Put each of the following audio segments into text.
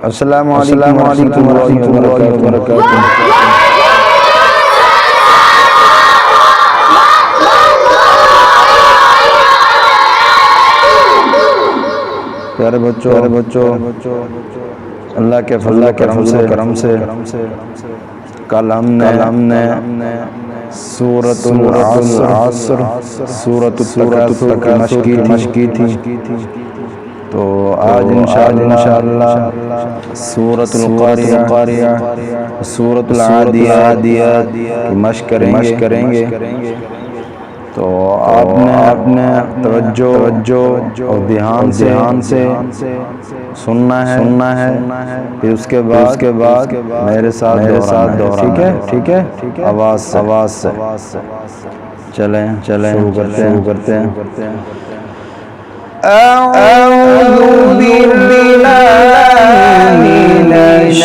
अस्सलामु अलैकुम वरहमतुल्लाहि वबरकातुहू। प्यारे बच्चों अल्लाह के फजल करम से कल हमने सूरतुल असर सूरतुल तकासुर की मशक़ की थी। तो आज इंशाअल्लाह सूरतुल क़ारिया सूरतुल आदियात की मशक़ करेंगे। तो आपने तवज्जो और ध्यान से सुनना है। फिर उसके बाद मेरे साथ दोहराना। ठीक है आवाज़ से चलें शुरू करते हैं। अऊज़ु बिल्लाहि मिनश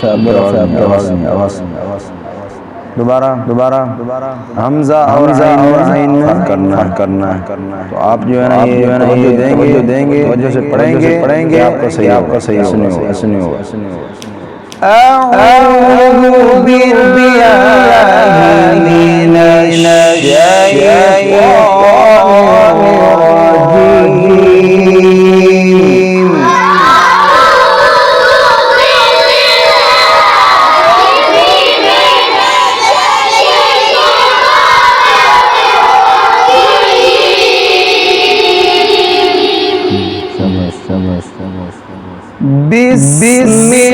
शैतानिर रजीम। दोबारा हमजा और आइन करना है। तो आप जो है ना ये देंगे वजह से पढ़ेंगे आपका सही सुनियो। अऊज़ु बिल्लाहि मिनश शैतानिर रजीम। बिस्मिल्लाहिर्रहमानिर्रहीम।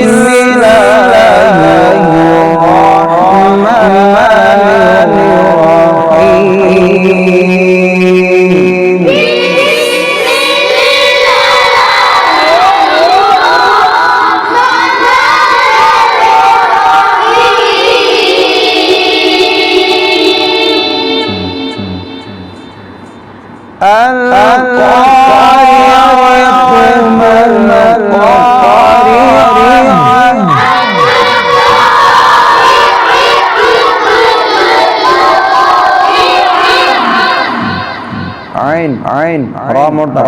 आइन रा मोटा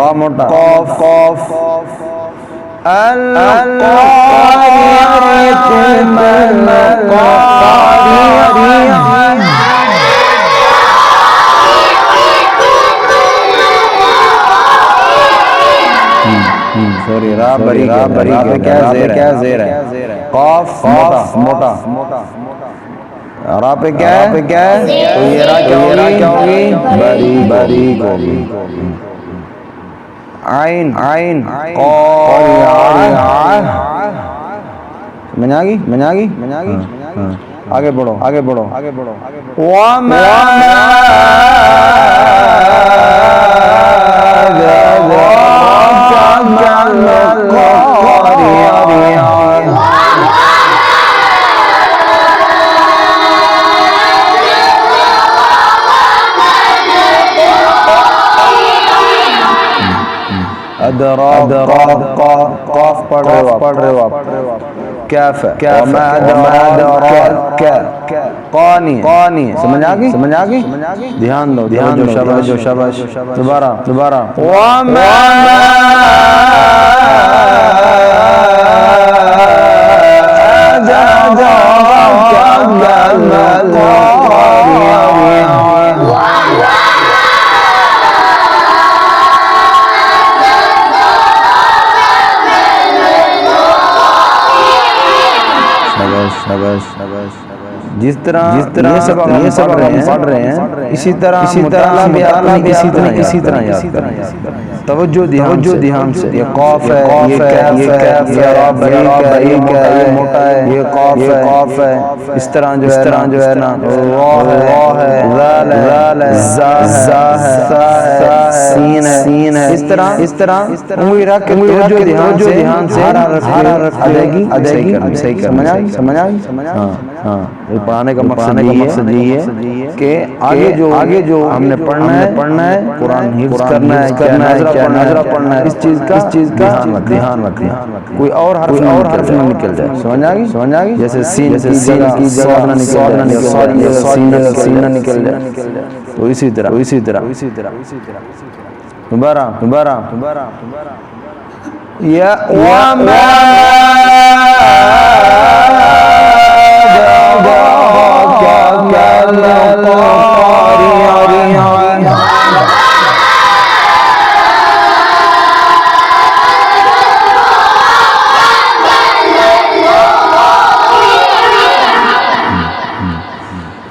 कॉफ सॉरी रा बरी क्या ज़ेर है। कॉफ मोटा रा पे क्या है तो ये रा क्या होगी बारीक होगी। आइन मनागी आगे बढ़ो क़ाफ़ पढ़ रहे हो आप। कैफ़ क़ानी समझ आ गई। ध्यान दो शाबाश। दोबारा जिस तरह ये सब पढ़ रहे हैं इसी तरह भी इसी तरह याद करें। तवज्जो ध्यान से। ये कॉफ है, ये कैफ है, ये मोटा है, ये कॉफ है। इस तरह जो है ना वाह है, ज़ाल है, ज़ा है, सीन है। इस तरह उंगली रख के तवज्जो ध्यान से हारा रख अदायगी सही कर। समझ आई। हाँ, ये पढ़ाने का मकसद ये है कि आगे जो हमने पढ़ना है कुरान हिफ्ज़ करना है, क्या नाज़रा पढ़ना है, इस चीज़ का ध्यान रखें। कोई और हर्फ न निकल जाए। समझ आ गई? जैसे सीन की जगह सॉद न निकल जाए। तो इसी तरह दोबारा या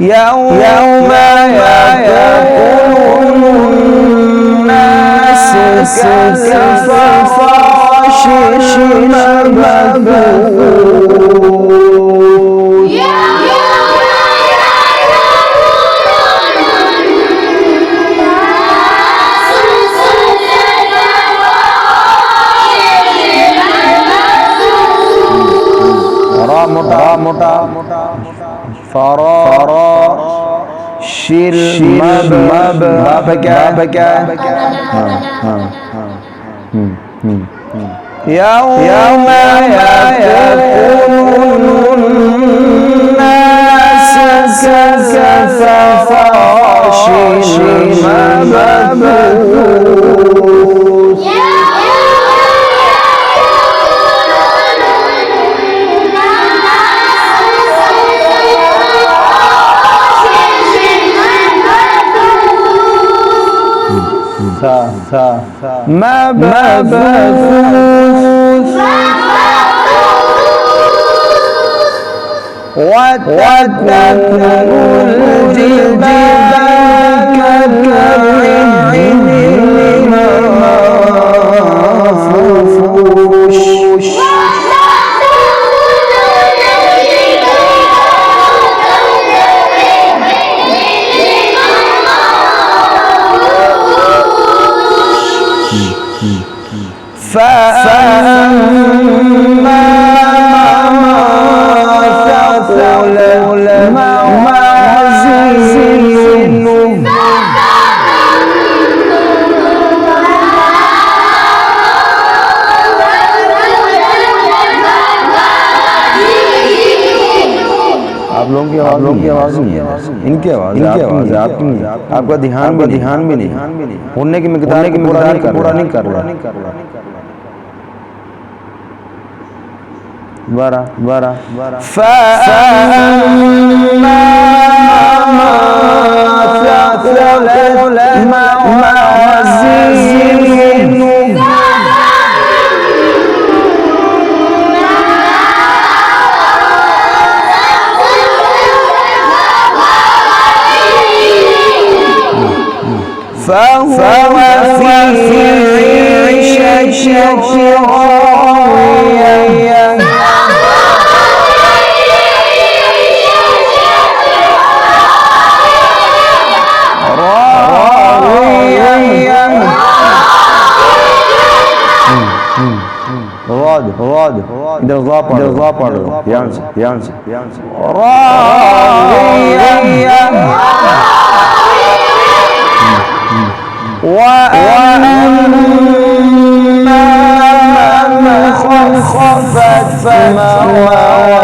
يوم يكون الناس كالفراش المبثوث मोटा فراش المبثوث يوم يكون الناس كالفراش المبثوث مبثوث وتكون الجبال كالعهن المنفوش فأما ثقلت موازينه आप लोगों की आवाज नहीं है, इनकी आवाज है, आपकी नहीं। आपका ध्यान भी नहीं होने की मिकदार पूरा नहीं कर रहा। बारा فأما ثقلت موازينه فهو في عيشة راضية غاد इधर गा पढ़ लो ध्यान से راضية وأما من خفت موازينه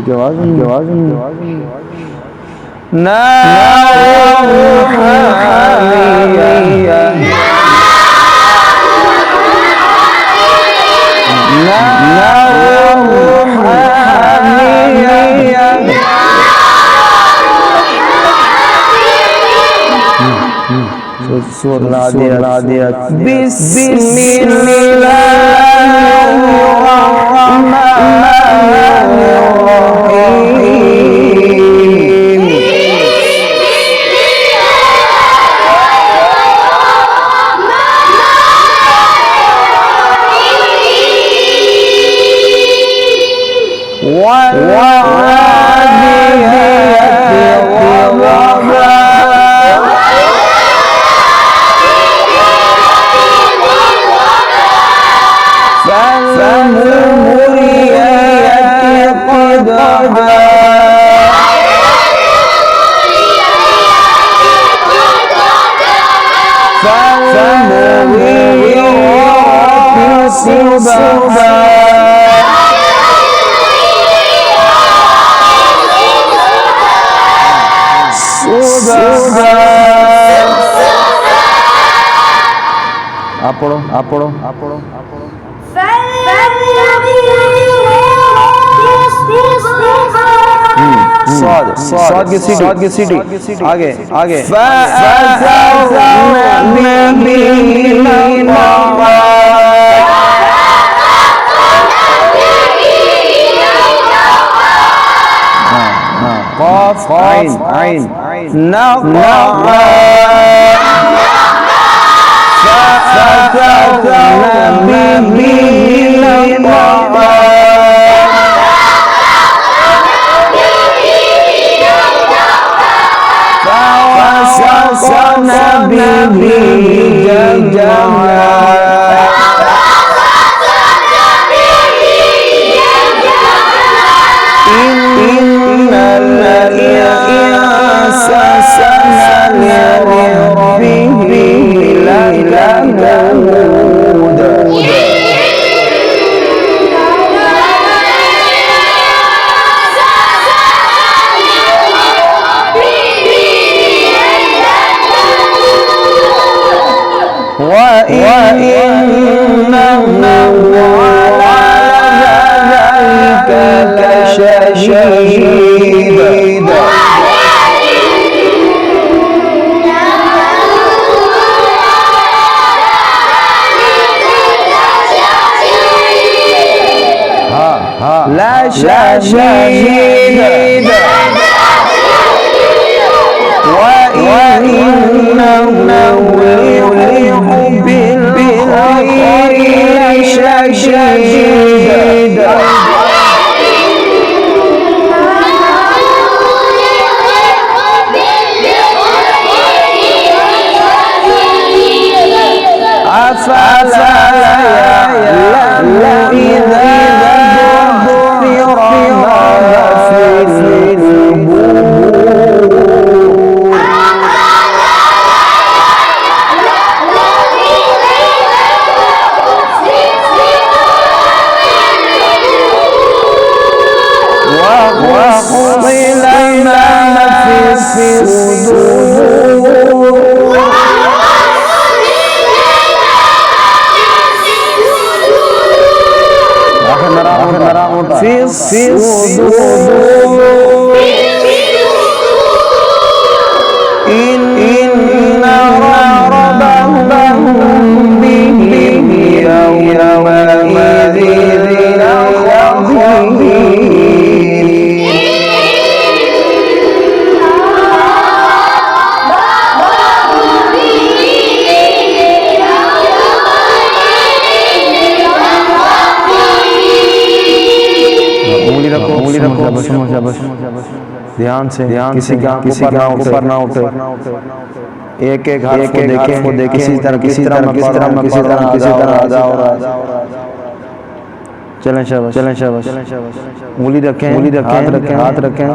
जवाब नार हामिया سورة العاديات بسم الله الرحمن الرحيم والعاديات ضبحا فالموريات قدحا فالمغيرات صبحا आपड़ो स्वाद की सीटी आगे आइन لا شهيد وإنه لحب الخير لشديد أفلا يعلم إذا في الصدور إن ربهم بهم يومئذ لخبير ध्यान से किसी का ऊपर ना उठे एक हाथ को देखें किसी तरह आधा हो रहा है चलें शाबाश उंगली रखें हाथ रखें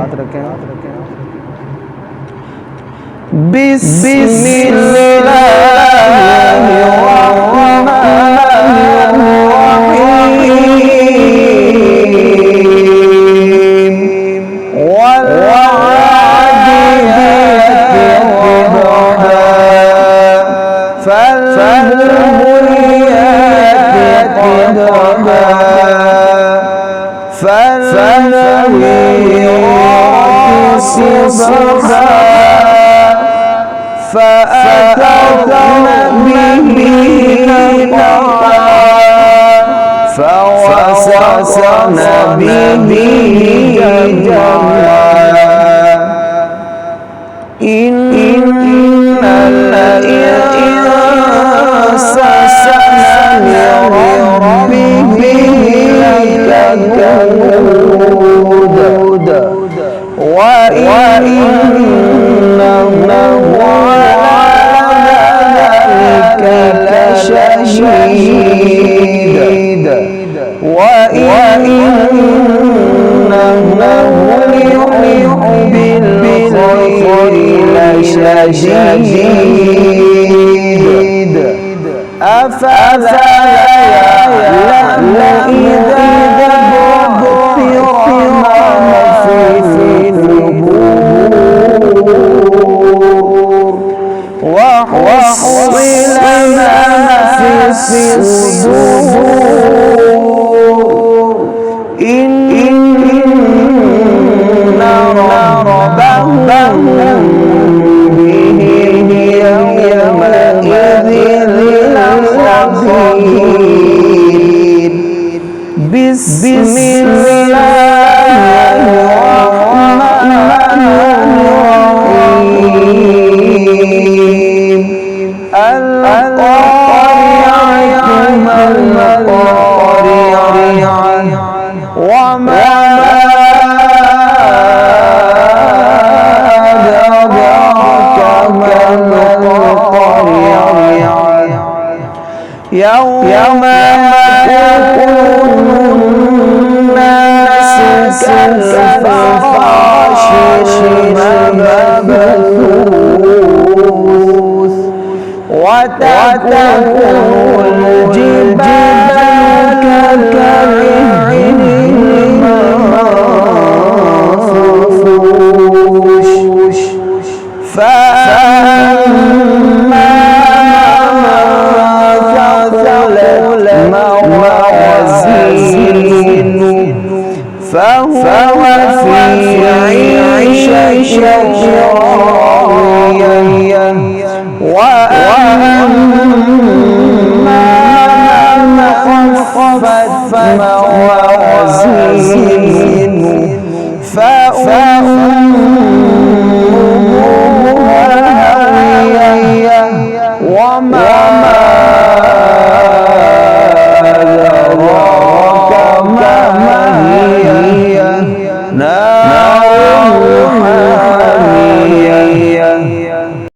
فالمغيرات قدحا فالنغيرات صبحا فأثرن به نقعا فوسطن به جمعا إن الإنسان لربه لكنود وإنه على ذلك لشهيد وإنه لحب الخير لشديد أفلا يعلم إذا بعثر ما في القبور وحصل ما في الصدور إن ربهم بهم يومئذ لخبير بسم الله الرحمن الرحيم القارعة ما القارعة وما أدراك ما القارعة يوم يكون الناس كالفراش المبثوث وتكون الجبال كالعهن المنفوش فأما من ثقلت موازينه فهو في عيشة راضية وأما من خفت موازينه